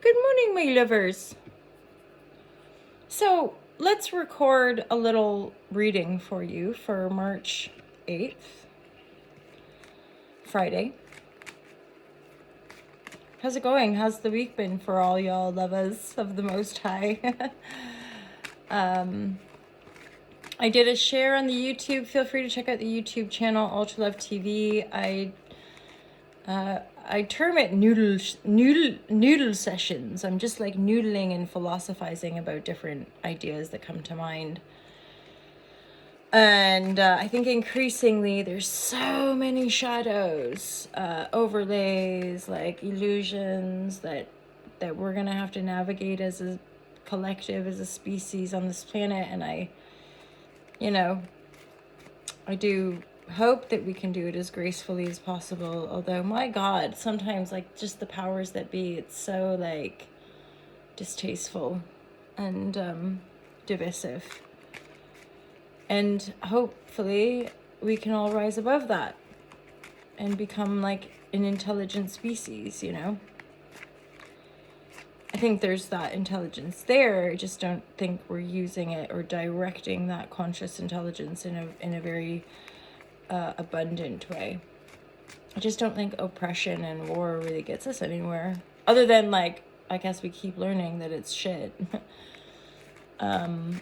Good morning, my lovers. So let's record a little reading for you for March 8th, Friday. How's it going? How's the week been for all y'all lovers of the Most High? I did a share on the YouTube. Feel free to check out the YouTube channel, Ultra Love TV. I term it noodle sessions. I'm just like noodling and philosophizing about different ideas that come to mind. And I think increasingly there's so many shadows, overlays, like illusions that we're gonna have to navigate as a collective, as a species on this planet. And I do hope that we can do it as gracefully as possible, although my God, sometimes like just the powers that be, it's so like distasteful and divisive, and hopefully we can all rise above that and become like an intelligent species. I think there's that intelligence there. I just don't think we're using it or directing that conscious intelligence in a very abundant way. I just don't think oppression and war really gets us anywhere, other than like, I guess we keep learning that it's shit. And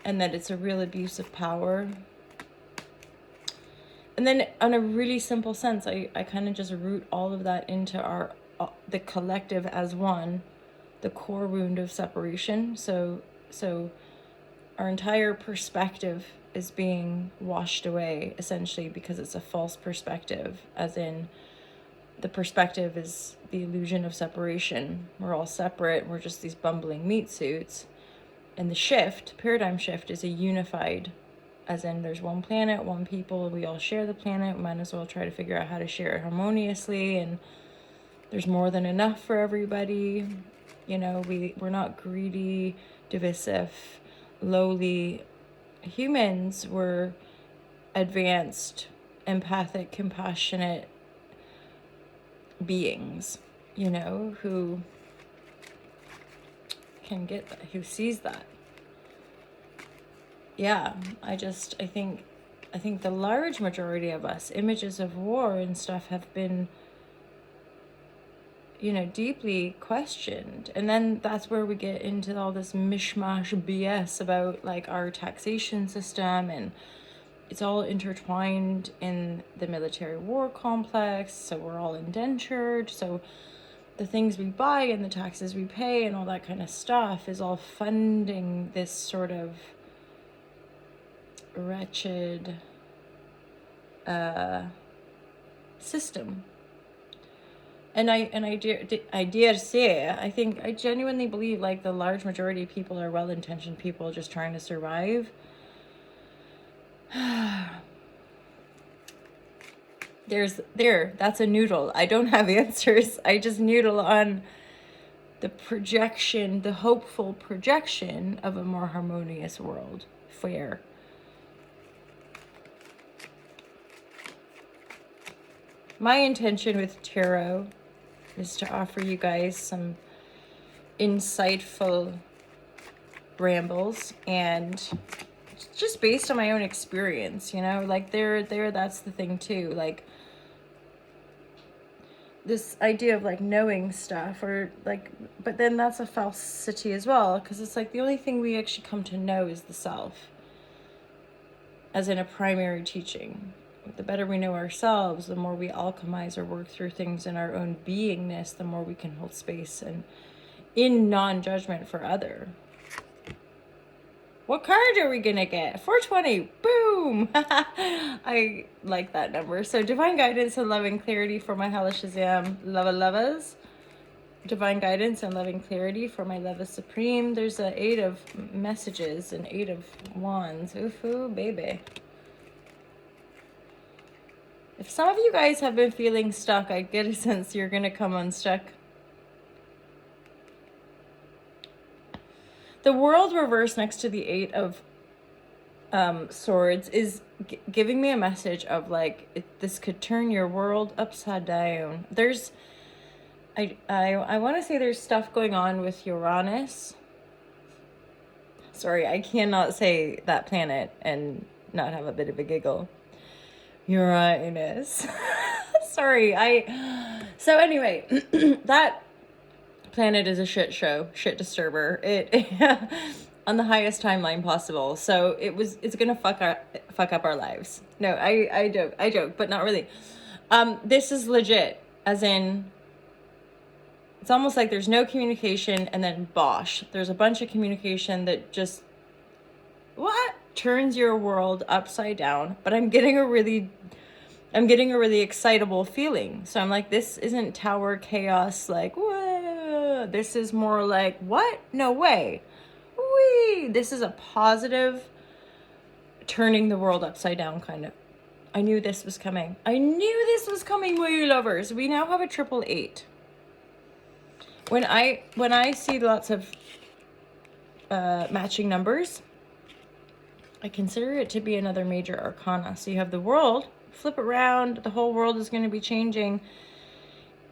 that it's a real abuse of power. And then on a really simple sense, I kind of just root all of that into the collective as one, the core wound of separation. So our entire perspective is being washed away, essentially, because it's a false perspective, as in the perspective is the illusion of separation. We're all separate, we're just these bumbling meat suits. And the paradigm shift, is a unified, as in there's one planet, one people, we all share the planet, we might as well try to figure out how to share it harmoniously, and there's more than enough for everybody. We're not greedy, divisive, lowly humans. Were advanced, empathic, compassionate beings, who can get that, who sees that. Yeah, I think the large majority of us, images of war and stuff have been, deeply questioned. And then that's where we get into all this mishmash BS about like our taxation system, and it's all intertwined in the military war complex. So we're all indentured. So the things we buy and the taxes we pay and all that kind of stuff is all funding this sort of wretched system. And I dare say, I genuinely believe like the large majority of people are well-intentioned people just trying to survive. That's a noodle. I don't have answers. I just noodle on the projection, the hopeful projection of a more harmonious world. Fair. My intention with tarot is to offer you guys some insightful rambles, and just based on my own experience, like that's the thing too, like this idea of like knowing stuff, or like, but then that's a falsity as well, because it's like the only thing we actually come to know is the self, as in a primary teaching. The better we know ourselves, the more we alchemize or work through things in our own beingness, the more we can hold space and in non-judgment for other. What card are we gonna get? 420. Boom! I like that number. So divine guidance and loving clarity for my Hala Shazam lovers. Divine guidance and loving clarity for my love is supreme. There's an 8 of messages and 8 of wands. Oof, baby. If some of you guys have been feeling stuck, I get a sense you're going to come unstuck. The world reversed next to the 8 of swords is giving me a message of like, this could turn your world upside down. I want to say there's stuff going on with Uranus. Sorry, I cannot say that planet and not have a bit of a giggle. Uranus. Sorry, so anyway, that planet is a shit show, shit disturber. It on the highest timeline possible. So it's gonna fuck up our lives. No, I joke, but not really. This is legit, as in, it's almost like there's no communication and then bosh. There's a bunch of communication that just, what? Turns your world upside down. But I'm getting a really excitable feeling. So I'm like, this isn't tower chaos, like, whoa. This is more like, what? No way. Wee. This is a positive, turning the world upside down kind of. I knew this was coming. I knew this was coming, my lovers. We now have a 888. When I see lots of matching numbers, I consider it to be another major arcana. So you have the world, flip around, the whole world is going to be changing.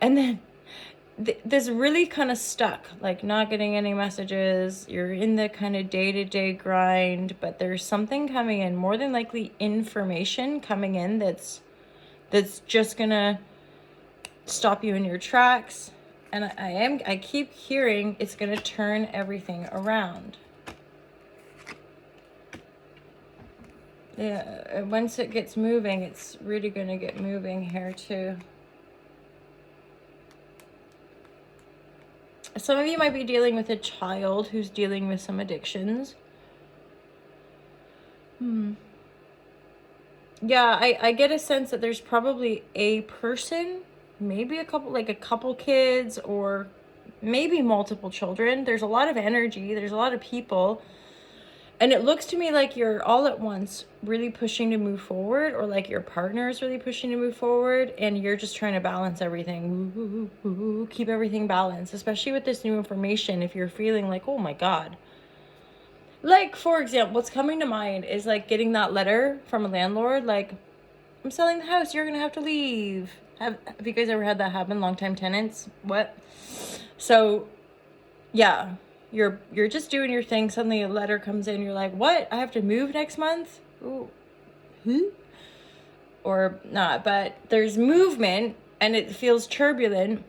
And then this really kind of stuck, like not getting any messages. You're in the kind of day-to-day grind, but there's something coming in, more than likely information coming in that's just going to stop you in your tracks. And I keep hearing it's going to turn everything around. Yeah, once it gets moving, it's really going to get moving here too. Some of you might be dealing with a child who's dealing with some addictions. Yeah, I get a sense that there's probably a person, maybe a couple kids, or maybe multiple children. There's a lot of energy. There's a lot of people. And it looks to me like you're all at once really pushing to move forward, or like your partner is really pushing to move forward, and you're just trying to balance everything. Keep everything balanced, especially with this new information. If you're feeling like, oh my God. Like, for example, what's coming to mind is like getting that letter from a landlord, like, I'm selling the house, you're going to have to leave. Have you guys ever had that happen? Longtime tenants? What? So, yeah. You're just doing your thing. Suddenly a letter comes in. You're like, what? I have to move next month? Ooh. Or not. But there's movement and it feels turbulent.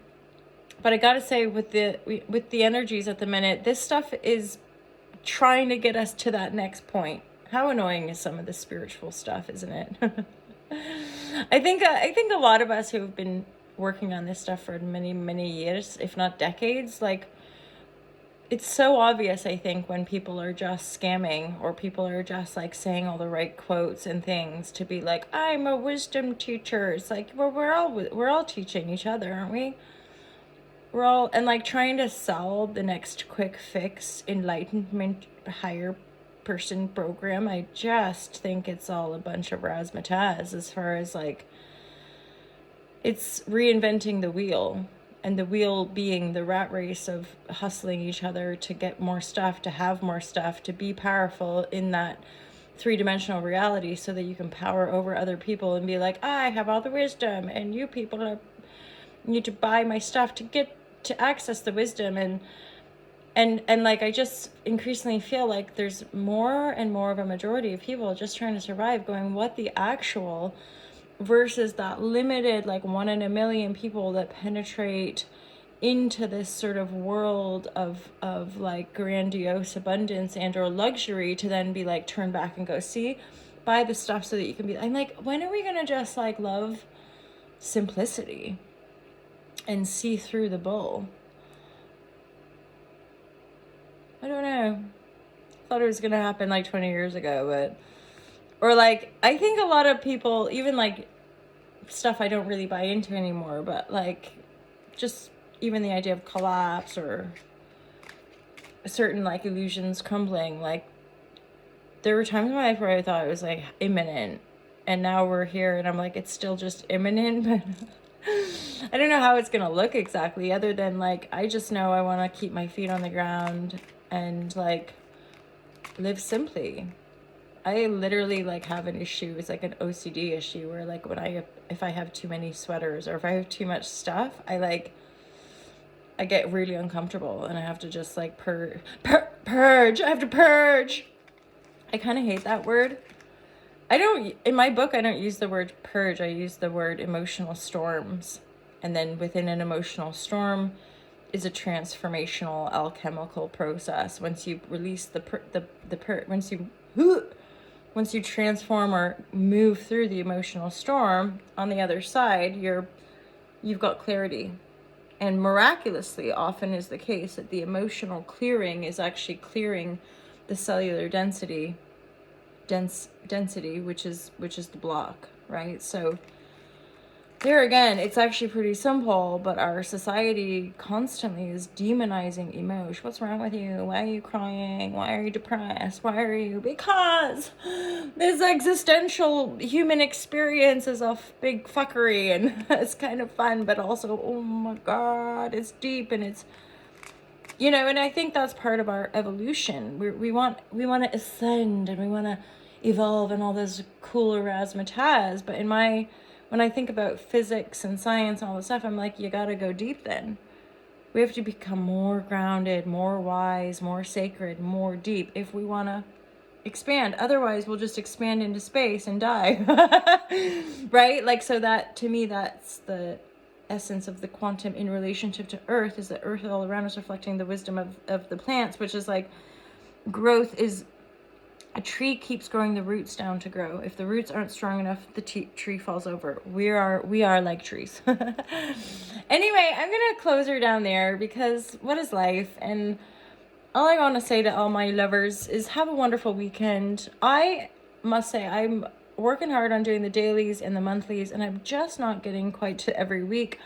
But I gotta say, with the energies at the minute, this stuff is trying to get us to that next point. How annoying is some of the spiritual stuff, isn't it? I think a lot of us who have been working on this stuff for many, many years, if not decades, like, it's so obvious, I think, when people are just scamming, or people are just like saying all the right quotes and things to be like, I'm a wisdom teacher. It's like, well, we're all teaching each other, aren't we? We're all, and like trying to sell the next quick fix, enlightenment, higher person program. I just think it's all a bunch of razzmatazz, as far as like, it's reinventing the wheel. And the wheel being the rat race of hustling each other to get more stuff, to have more stuff, to be powerful in that three-dimensional reality, so that you can power over other people and be like, I have all the wisdom and you people need to buy my stuff to get to access the wisdom. And like, I just increasingly feel like there's more and more of a majority of people just trying to survive, going, what the actual, versus that limited, like 1 in a million people that penetrate into this sort of world of like grandiose abundance and or luxury, to then be like, turn back and go, see, buy the stuff so that you can be, I'm like, when are we gonna just like love simplicity and see through the bull? I don't know. Thought it was gonna happen like 20 years ago, but, or like, I think a lot of people, even like stuff I don't really buy into anymore, but like, just even the idea of collapse or certain like illusions crumbling, like, there were times in my life where I thought it was like imminent, and now we're here and I'm like, it's still just imminent, but I don't know how it's gonna look exactly, other than like, I just know I want to keep my feet on the ground and like live simply. I literally like have an issue. It's like an OCD issue where like if I have too many sweaters, or if I have too much stuff, I like, I get really uncomfortable and I have to just like purge. I have to purge. I kind of hate that word. In my book, I don't use the word purge. I use the word emotional storms. And then within an emotional storm is a transformational alchemical process. Once you release once you transform or move through the emotional storm, on the other side, you've got clarity. And miraculously, often is the case that the emotional clearing is actually clearing the cellular density, which is the block, right? So there again, it's actually pretty simple, but our society constantly is demonizing emotion. What's wrong with you? Why are you crying? Why are you depressed? Why are you? Because this existential human experience is a big fuckery, and it's kind of fun, but also, oh my God, it's deep, and it's, and I think that's part of our evolution. We want to ascend, and we want to evolve and all this cool razzmatazz, but when I think about physics and science and all this stuff, I'm like, you gotta go deep then. We have to become more grounded, more wise, more sacred, more deep if we wanna expand. Otherwise, we'll just expand into space and die. Right? Like, so that, to me, that's the essence of the quantum in relationship to Earth, is that Earth all around us reflecting the wisdom of the plants, which is like, growth is, a tree keeps growing the roots down to grow. If the roots aren't strong enough, the tree falls over. We are like trees. Anyway, I'm gonna close her down there, because what is life? And all I want to say to all my lovers is have a wonderful weekend. I must say I'm working hard on doing the dailies and the monthlies, and I'm just not getting quite to every week.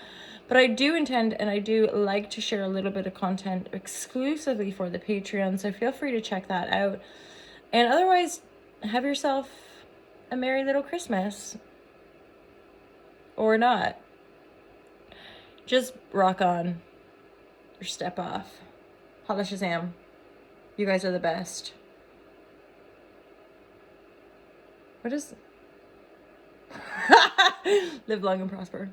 But I do intend, and I do like to share a little bit of content exclusively for the Patreon, so feel free to check that out. And otherwise, have yourself a merry little Christmas. Or not. Just rock on. Or step off. Holla Shazam. You guys are the best. What is... Live long and prosper.